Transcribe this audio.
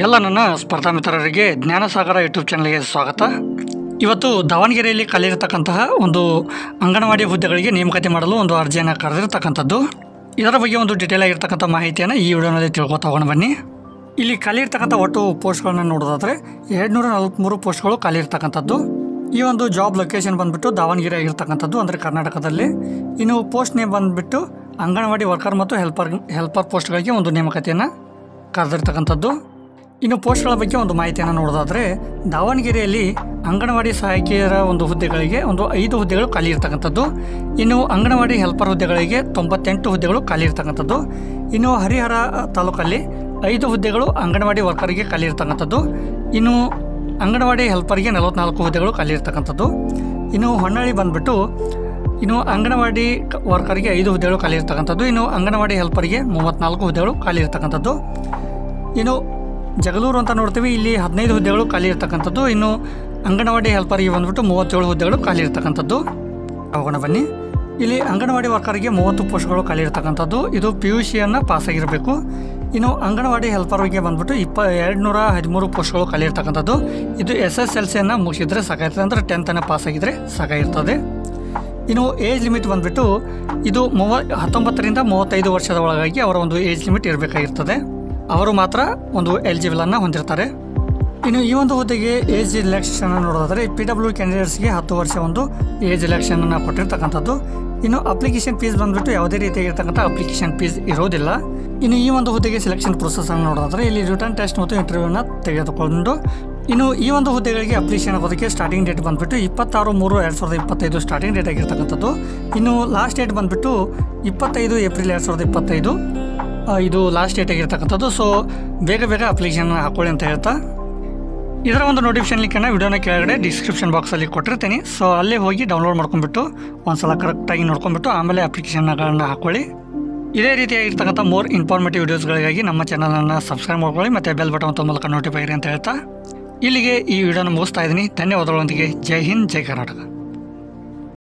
ಎಲ್ಲ ನನ್ನ ಸ್ಪರ್ಧಾ ಮಿತ್ರರಿಗೆ ಜ್ಞಾನಸಾಗರ ಯೂಟ್ಯೂಬ್ ಚಾನಲ್ಗೆ ಸ್ವಾಗತ. ಇವತ್ತು ದಾವಣಗೆರೆಯಲ್ಲಿ ಖಾಲಿಯಿರತಕ್ಕಂತಹ ಒಂದು ಅಂಗನವಾಡಿ ಹುದ್ದೆಗಳಿಗೆ ನೇಮಕಾತಿ ಮಾಡಲು ಒಂದು ಅರ್ಜಿಯನ್ನು ಕರೆದಿರತಕ್ಕಂಥದ್ದು. ಇದರ ಬಗ್ಗೆ ಒಂದು ಡೀಟೇಲ್ ಆಗಿರ್ತಕ್ಕಂಥ ಮಾಹಿತಿಯನ್ನು ಈ ವಿಡಿಯೋನಲ್ಲಿ ತಿಳ್ಕೊತಾ ಹೋಗೋಣ ಬನ್ನಿ. ಇಲ್ಲಿ ಖಾಲಿ ಇರ್ತಕ್ಕಂಥ ಒಟ್ಟು ಪೋಸ್ಟ್ಗಳನ್ನು ನೋಡೋದಾದರೆ 243 ಪೋಸ್ಟ್ಗಳು ಖಾಲಿ ಇರ್ತಕ್ಕಂಥದ್ದು. ಈ ಒಂದು ಜಾಬ್ ಲೊಕೇಶನ್ ಬಂದುಬಿಟ್ಟು ದಾವಣಗೆರೆ ಆಗಿರ್ತಕ್ಕಂಥದ್ದು, ಅಂದರೆ ಕರ್ನಾಟಕದಲ್ಲಿ. ಇನ್ನು ಪೋಸ್ಟ್ ನೇಮ್ ಬಂದುಬಿಟ್ಟು ಅಂಗನವಾಡಿ ವರ್ಕರ್ ಮತ್ತು ಹೆಲ್ಪರ್ ಪೋಸ್ಟ್ಗಳಿಗೆ ಒಂದು ನೇಮಕಾತಿಯನ್ನು ಕರೆದಿರ್ತಕ್ಕಂಥದ್ದು. ಇನ್ನು ಪೋಸ್ಟ್ಗಳ ಬಗ್ಗೆ ಒಂದು ಮಾಹಿತಿಯನ್ನು ನೋಡೋದಾದರೆ ದಾವಣಗೆರೆಯಲ್ಲಿ ಅಂಗನವಾಡಿ ಸಹಾಯಕಿಯರ ಒಂದು ಹುದ್ದೆಗಳಿಗೆ ಒಂದು 5 ಹುದ್ದೆಗಳು ಖಾಲಿ ಇರ್ತಕ್ಕಂಥದ್ದು. ಇನ್ನು ಅಂಗನವಾಡಿ ಹೆಲ್ಪರ್ ಹುದ್ದೆಗಳಿಗೆ 98 ಹುದ್ದೆಗಳು ಖಾಲಿ ಇರ್ತಕ್ಕಂಥದ್ದು. ಇನ್ನು ಹರಿಹರ ತಾಲೂಕಲ್ಲಿ 5 ಹುದ್ದೆಗಳು ಅಂಗನವಾಡಿ ವರ್ಕರ್ಗೆ ಖಾಲಿ ಇರ್ತಕ್ಕಂಥದ್ದು. ಇನ್ನು ಅಂಗನವಾಡಿ ಹೆಲ್ಪರ್ಗೆ 44 ಹುದ್ದೆಗಳು ಖಾಲಿ ಇರ್ತಕ್ಕಂಥದ್ದು. ಇನ್ನು ಹೊನ್ನಾಳಿ ಬಂದುಬಿಟ್ಟು ಅಂಗನವಾಡಿ ವರ್ಕರ್ಗೆ 5 ಹುದ್ದೆಗಳು ಖಾಲಿ ಇರ್ತಕ್ಕಂಥದ್ದು. ಇನ್ನು ಅಂಗನವಾಡಿ ಹೆಲ್ಪರ್ಗೆ 34 ಹುದ್ದೆಗಳು ಖಾಲಿ ಇರ್ತಕ್ಕಂಥದ್ದು. ಇನ್ನು ಜಗಳೂರು ಅಂತ ನೋಡ್ತೀವಿ, ಇಲ್ಲಿ 15 ಹುದ್ದೆಗಳು ಖಾಲಿ ಇರ್ತಕ್ಕಂಥದ್ದು. ಇನ್ನು ಅಂಗನವಾಡಿ ಹೆಲ್ಪರ್ಗೆ ಬಂದುಬಿಟ್ಟು 37 ಹುದ್ದೆಗಳು ಖಾಲಿ ಇರ್ತಕ್ಕಂಥದ್ದು. ಹೋಗೋಣ ಬನ್ನಿ. ಇಲ್ಲಿ ಅಂಗನವಾಡಿ ವರ್ಕರ್ಗೆ 30 ಪೋಸ್ಟ್ಗಳು ಖಾಲಿ ಇರ್ತಕ್ಕಂಥದ್ದು. ಇದು PUCಯನ್ನು ಪಾಸಾಗಿರಬೇಕು. ಇನ್ನು ಅಂಗನವಾಡಿ ಹೆಲ್ಪರ್ಗೆ ಬಂದುಬಿಟ್ಟು 213 ಪೋಸ್ಟ್ಗಳು ಖಾಲಿ ಇರ್ತಕ್ಕಂಥದ್ದು. ಇದು SSLCಯನ್ನು ಮುಗಿಸಿದ್ರೆ ಸಾಕಾಗ್ತದೆ, ಅಂದರೆ 10th ಪಾಸಾಗಿದ್ದರೆ ಸಾಕಾಗಿರ್ತದೆ. ಇನ್ನು ಏಜ್ ಲಿಮಿಟ್ ಬಂದುಬಿಟ್ಟು ಇದು 19ರಿಂದ 35 ವರ್ಷದ ಒಳಗಾಗಿ ಅವರ ಒಂದು ಏಜ್ ಲಿಮಿಟ್ ಇರಬೇಕಾಗಿರ್ತದೆ. ಅವರು ಮಾತ್ರ ಒಂದು ಎಲಿಜಿಬಲನ್ನು ಹೊಂದಿರ್ತಾರೆ. ಇನ್ನು ಈ ಒಂದು ಹುದ್ದೆಗೆ ಏಜ್ ರಿಲ್ಯಾಕ್ಸೇಷನ್ ನೋಡೋದಾದರೆ PW ಕ್ಯಾಂಡಿಡೇಟ್ಸ್ಗೆ 10 ವರ್ಷ ಒಂದು ಏಜ್ ರಿಲ್ಯಾಕ್ಸೇಷನನ್ನು ಕೊಟ್ಟಿರ್ತಕ್ಕಂಥದ್ದು. ಇನ್ನು ಅಪ್ಲಿಕೇಶನ್ ಫೀಸ್ ಬಂದುಬಿಟ್ಟು ಯಾವುದೇ ರೀತಿಯಾಗಿರ್ತಕ್ಕಂಥ ಅಪ್ಲಿಕೇಶನ್ ಫೀಸ್ ಇರೋದಿಲ್ಲ. ಇನ್ನು ಈ ಒಂದು ಹುದ್ದೆಗೆ ಸೆಲೆಕ್ಷನ್ ಪ್ರೊಸೆಸನ್ನು ನೋಡೋದಾದರೆ ಇಲ್ಲಿ ರಿಟರ್ನ್ ಟೆಸ್ಟ್ ಮತ್ತು ಇಂಟರ್ವ್ಯೂನ ತೆಗೆದುಕೊಂಡು ಇನ್ನು ಈ ಒಂದು ಹುದ್ದೆಗಳಿಗೆ ಅಪ್ಲಿಕೇಶನ್ ಆಗೋದಕ್ಕೆ ಸ್ಟಾರ್ಟಿಂಗ್ ಡೇಟ್ ಬಂದುಬಿಟ್ಟು 26/3/2025 ಸ್ಟಾರ್ಟಿಂಗ್ ಡೇಟ್ ಆಗಿರ್ತಕ್ಕಂಥದ್ದು. ಇನ್ನು ಲಾಸ್ಟ್ ಡೇಟ್ ಬಂದುಬಿಟ್ಟು 25 ಏಪ್ರಿಲ್ 2025 ಇದು ಲಾಸ್ಟ್ ಡೇಟ್ ಆಗಿರ್ತಕ್ಕಂಥದ್ದು. ಸೊ ಬೇಗ ಅಪ್ಲಿಕೇಶನ್ ಹಾಕೊಳ್ಳಿ ಅಂತ ಹೇಳ್ತಾ, ಇದರ ಒಂದು ನೋಟಿಫಿಕೇಶನ್ ಲಿಂಕನ್ನು ವಿಡಿಯೋನ ಕೆಳಗಡೆ ಡಿಸ್ಕ್ರಿಪ್ಷನ್ ಬಾಕ್ಸಲ್ಲಿ ಕೊಟ್ಟಿರ್ತೀನಿ. ಸೊ ಅಲ್ಲೇ ಹೋಗಿ ಡೌನ್ಲೋಡ್ ಮಾಡ್ಕೊಂಡ್ಬಿಟ್ಟು ಒಂದ್ಸಲ ಕರೆಕ್ಟಾಗಿ ನೋಡ್ಕೊಂಡ್ಬಿಟ್ಟು ಆಮೇಲೆ ಅಪ್ಲಿಕೇಶನ್ಗಳನ್ನ ಹಾಕ್ಕೊಳ್ಳಿ. ಇದೇ ರೀತಿಯಾಗಿರ್ತಕ್ಕಂಥ ಮೋರ್ ಇನ್ಫಾರ್ಮೇಟಿವ್ ವಿಡಿಯೋಸ್ಗಳಿಗಾಗಿ ನಮ್ಮ ಚಾನಲನ್ನು ಸಬ್ಸ್ಕ್ರೈಬ್ ಮಾಡ್ಕೊಳ್ಳಿ ಮತ್ತು ಬೆಲ್ ಬಟನ್ ಮೂಲಕ ನೋಟಿಫೈ ಅಂತ ಹೇಳ್ತಾ ಇಲ್ಲಿಗೆ ಈ ವಿಡಿಯೋನ ಮುಗಿಸ್ತಾ ಇದ್ದೀನಿ. ಧನ್ಯವಾದಗಳೊಂದಿಗೆ ಜೈ ಹಿಂದ್, ಜೈ ಕರ್ನಾಟಕ.